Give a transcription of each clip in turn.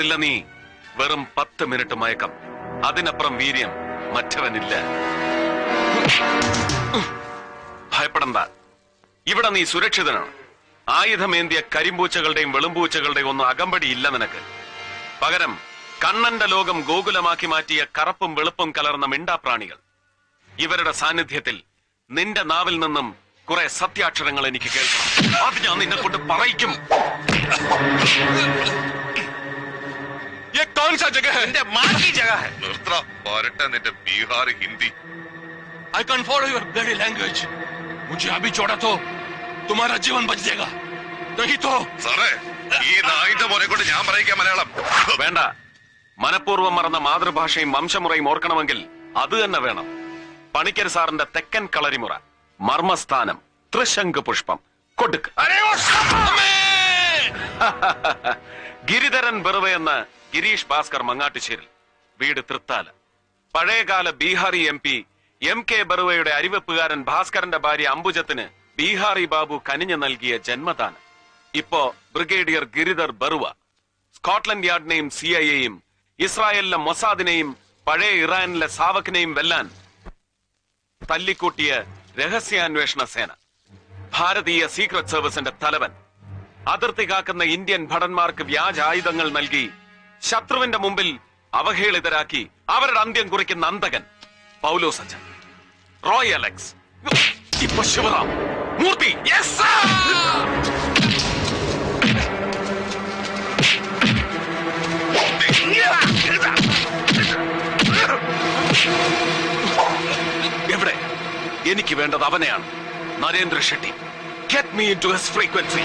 കണ്ടിട്ടില്ല നീ. വെറും 10 മിനിറ്റ് മയക്കം, അതിനപ്പുറം വീര്യം മറ്റവനില്ല. ഭയപ്പെടണ്ട, ഇവിടെ നീ സുരക്ഷിതനാണ്. ആയുധമേന്തിയ കരിമ്പൂച്ചകളുടെയും വെളുമ്പൂച്ചകളുടെയും ഒന്നും അകമ്പടി ഇല്ല നിനക്ക്. പകരം കണ്ണന്റെ ലോകം ഗോകുലമാക്കി മാറ്റിയ കറുപ്പും വെളുപ്പും കലർന്ന മിണ്ടാപ്രാണികൾ. ഇവരുടെ സാന്നിധ്യത്തിൽ നിന്റെ നാവിൽ നിന്നും കുറെ സത്യാക്ഷരങ്ങൾ എനിക്ക് കേൾക്കണം. അത് ഞാൻ നിന്നെ കൊണ്ട് പറയിക്കും. നിന്റെ Bihari Hindi. I can't follow your bloody language. मुझे अभी छोड़ा तो तुम्हारा जीवन बच जाएगा. नहीं तो സാറേ, ഈ നായിന്റെ മോനെ കൊണ്ട് ഞാൻ പറയിക്കാം മലയാളം. വേണ്ട. മനഃപൂർവ്വം മറന്ന മാതൃഭാഷയും വംശമുറയും ഓർക്കണമെങ്കിൽ അത് തന്നെ വേണം. പണിക്കർ സാറിന്റെ തെക്കൻ കളരിമുറ, മർമ്മസ്ഥാനം, ത്രിശങ്ക് പുഷ്പം, കൊടുക്ക്. ഗിരിധരൻ ബെറുവ എന്ന ഗിരീഷ് ഭാസ്കർ മങ്ങാട്ടുശ്ശേരിൽ, വീട് തൃത്താല. പഴയകാല ബീഹാറി MP MK ബെറുവയുടെ അരിവെപ്പുകാരൻ ഭാസ്കരന്റെ ഭാര്യ അംബുജത്തിന് ബീഹാറി ബാബു കനിഞ്ഞു നൽകിയ ജന്മദാനം. ഇപ്പോ ബ്രിഗേഡിയർ ഗിരിധർ ബെറുവ സ്കോട്ട്ലൻഡ് യാർഡിനെയും CIA-യും ഇസ്രായേലിലെ മൊസാദിനെയും പഴയ ഇറാനിലെ സാവക്കിനെയും വെല്ലാൻ തല്ലിക്കൂട്ടിയ രഹസ്യാന്വേഷണ സേന, ഭാരതീയ സീക്രട്ട് സർവീസിന്റെ തലവൻ, അതിർത്തി കാക്കുന്ന ഇന്ത്യൻ ഭടന്മാർക്ക് വ്യാജ ആയുധങ്ങൾ നൽകി ശത്രുവിന്റെ മുമ്പിൽ അവഹേളിതരാക്കി അവരുടെ അന്ത്യം കുറിക്കുന്ന അന്തകൻ പൗലോസ് അച്ഛൻ, റോയ് അലക്സ്, ഇപ്പൊ ശിവറാം മൂർത്തി. എവിടെ? എനിക്ക് വേണ്ടത് അവനെയാണ്, Narendra Shetty. Get me into his frequency.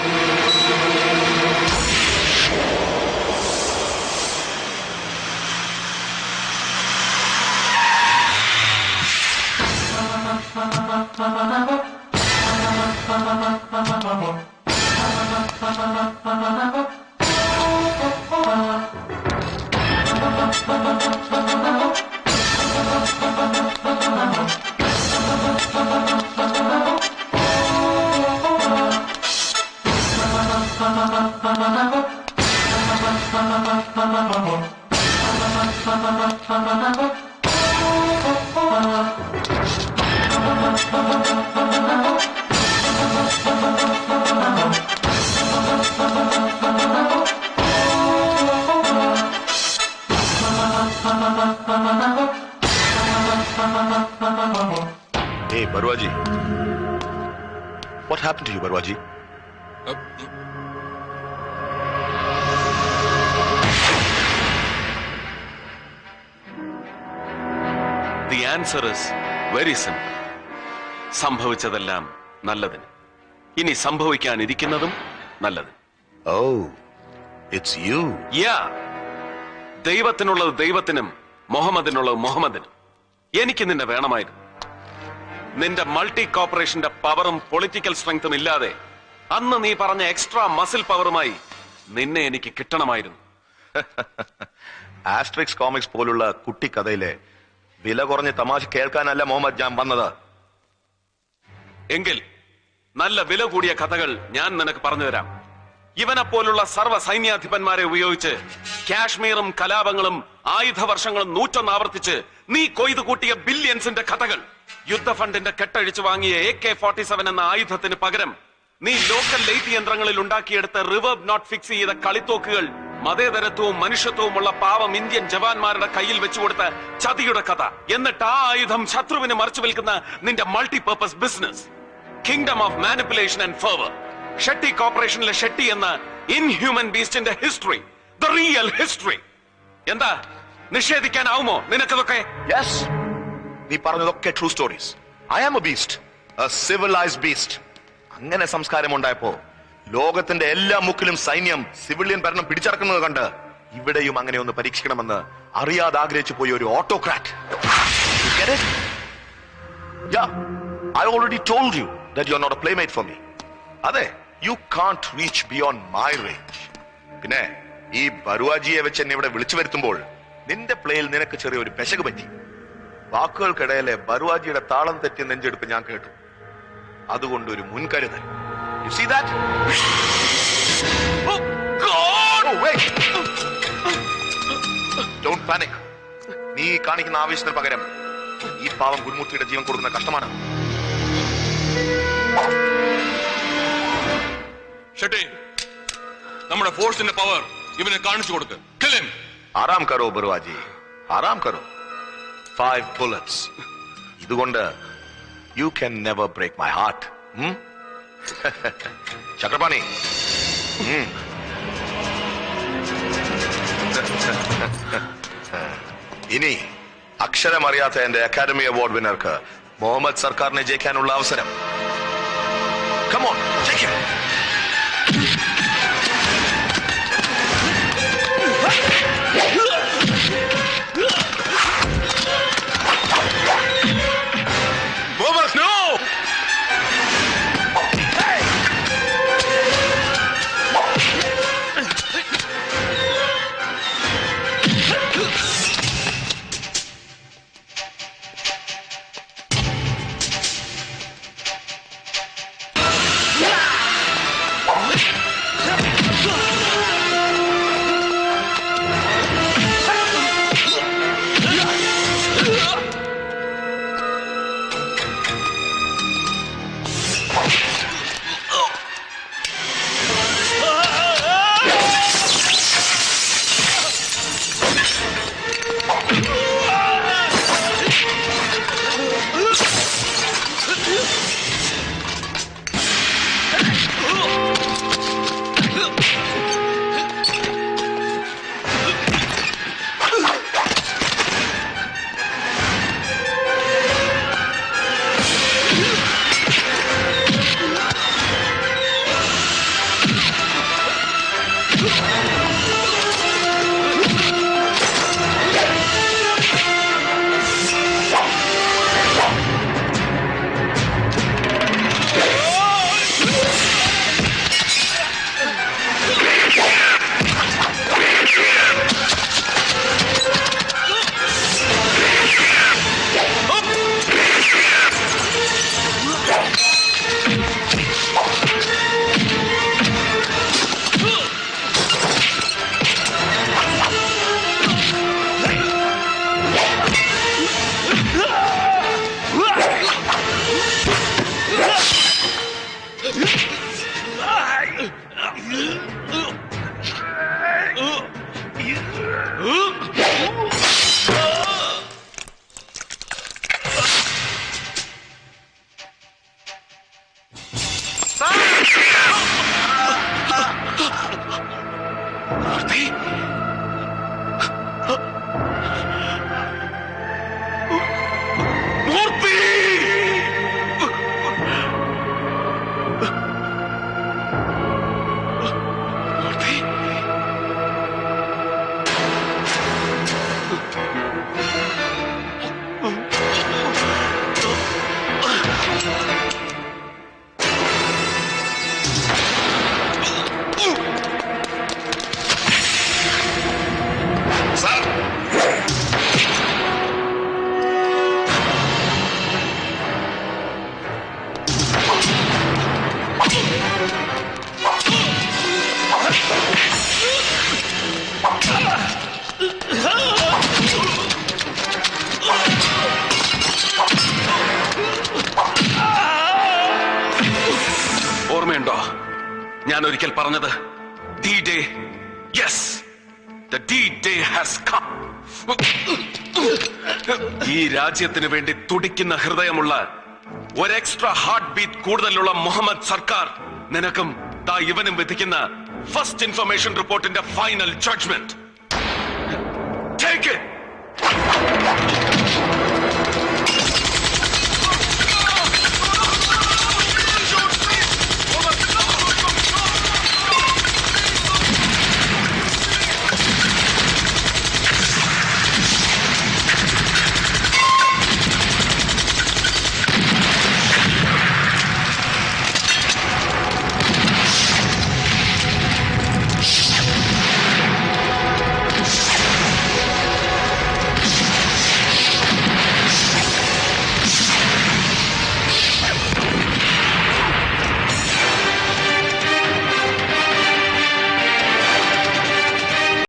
Hey, Barwaji. What happened to you, Barwaji? The answer is very simple. സംഭവിച്ചതെല്ലാം നല്ലതിന്, ഇനി സംഭവിക്കാനിരിക്കുന്നതും നല്ലതിന്. Oh, it's you. Yeah. ദൈവത്തിനുള്ളത് ദൈവത്തിനും മുഹമ്മദിനുള്ളത് മുഹമ്മദിനും. എനിക്ക് നിന്നെ വേണമായിരുന്നു. നിന്റെ മൾട്ടി കോർപ്പറേഷന്റെ പവറും പൊളിറ്റിക്കൽ സ്ട്രെങ്തും ഇല്ലാതെ അന്ന് നീ പറഞ്ഞ എക്സ്ട്രാ മസിൽ പവറുമായി നിന്നെ എനിക്ക് കിട്ടണമായിരുന്നു. ആസ്ട്രിക്സ് കോമിക്സ് പോലുള്ള കുട്ടിക്കഥയിലെ വില കുറഞ്ഞ തമാശ കേൾക്കാനല്ല മുഹമ്മദ് ഞാൻ വന്നത്. എങ്കിൽ നല്ല വില കൂടിയ കഥകൾ ഞാൻ നിനക്ക് പറഞ്ഞു തരാം. ഇവനെപ്പോലുള്ള സർവ്വ സൈന്യാധിപന്മാരെ ഉപയോഗിച്ച് കാശ്മീറും കലാപങ്ങളും ആയുധവർഷങ്ങളും 101 ആവർത്തിച്ച് നീ കൊയ്തു കൂട്ടിയ ബില്യൺസിന്റെ കഥകൾ. യുദ്ധഫണ്ടിന്റെ കെട്ടഴിച്ചു വാങ്ങിയ AK-47 എന്ന ആയുധത്തിന് പകരം നീ ലോക്കൽ ലൈറ്റ് യന്ത്രങ്ങളിൽ ഉണ്ടാക്കിയെടുത്ത റിവേർബ് നോട്ട് ഫിക്സ് ചെയ്ത കളിത്തോക്കുകൾ മതേതരത്വവും മനുഷ്യത്വവുമുള്ള പാവം ഇന്ത്യൻ ജവാന്മാരുടെ കയ്യിൽ വെച്ചുകൊടുത്ത ചതിയുടെ കഥ. എന്നിട്ട് ആ ആയുധം ശത്രുവിന് മറച്ചു വിൽക്കുന്ന നിന്റെ multipurpose business, kingdom of manipulation and fervour. Shetty കോർപ്പറേഷനിലെ ഷെട്ടി എന്ന ഇൻഹ്യൂമൻ ബീസ്റ്റിന്റെ ഹിസ്റ്ററി, ദ റിയൽ ഹിസ്റ്ററി. എന്താ നിഷേധിക്കാനാവുമോ നിനക്കതൊക്കെ? യെസ്, നീ പറഞ്ഞതൊക്കെ true stories. I am a beast, a civilised beast. അങ്ങനെ സംസ്കാരം ഉണ്ടായപ്പോ ലോകത്തിന്റെ എല്ലാ മുക്കിലും സൈന്യം സിവിലിയൻ ഭരണം പിടിച്ചടക്കുന്നത് കണ്ട് ഇവിടെയും അങ്ങനെ ഒന്ന് പരീക്ഷിക്കണമെന്ന് അറിയാതെ ആഗ്രഹിച്ചു പോയ ഒരു autocrat. I already told you that you're not a playmate for me. അതെ, you can't reach beyond my range. പിന്നെ ഈ ബറുവാജിയെ വെച്ച് എന്നെ ഇവിടെ വിളിച്ചു വരുത്തുമ്പോൾ നിന്റെ പ്ലേയിൽ നിനക്ക് ചെറിയൊരു പെശക് പറ്റി. വാക്കുകൾക്കിടയിലെ ബറുവാജിയുടെ താളം തെറ്റിയ നെഞ്ചെടുപ്പ് ഞാൻ കേട്ടു. അതുകൊണ്ട് ഒരു മുൻകരുതൽ. You see that? Oh God! Oh wait! Don't panic. നീ കാണിക്കുന്ന ആവേശത്തിന് പകരം ഈ പാവം ഗുരുമൂർത്തിയുടെ ജീവൻ കൊടുക്കുന്ന കഷ്ടമാണ്. ഷെട്ടി, നമ്മുടെ ഫോഴ്സിന്റെ പവർ ഇവനെ കാണിച്ചു കൊടുക്ക്. Kill him. ആറാം കരോ ബറുവാജി, ആറാം കരോ. 5 bullets. ഇതുകൊണ്ട് you can never break my heart. Chakrapani, ഇനി അക്ഷരമറിയാത്ത എന്റെ അക്കാദമി അവാർഡ് വിന്നർക്ക് മുഹമ്മദ് സർക്കാരിനെ ജയിക്കാനുള്ള അവസരം. Come on, take it. Mohammed, no! ഓർമ്മയുണ്ടോ ഞാൻ ഒരിക്കൽ പറഞ്ഞത്? D-Day, yes, the D-Day has come. ഈ രാജ്യത്തിന് വേണ്ടി തുടിക്കുന്ന ഹൃദയമുള്ള ഒരു എക്സ്ട്രാ ഹാർട്ട് ബീറ്റ് കൂടുതലുള്ള മുഹമ്മദ് സർക്കാർ നിനക്കും ഇവനും വിധിക്കുന്ന ഫസ്റ്റ് ഇൻഫർമേഷൻ റിപ്പോർട്ടിന്റെ ഫൈനൽ ജഡ്ജ്മെന്റ്.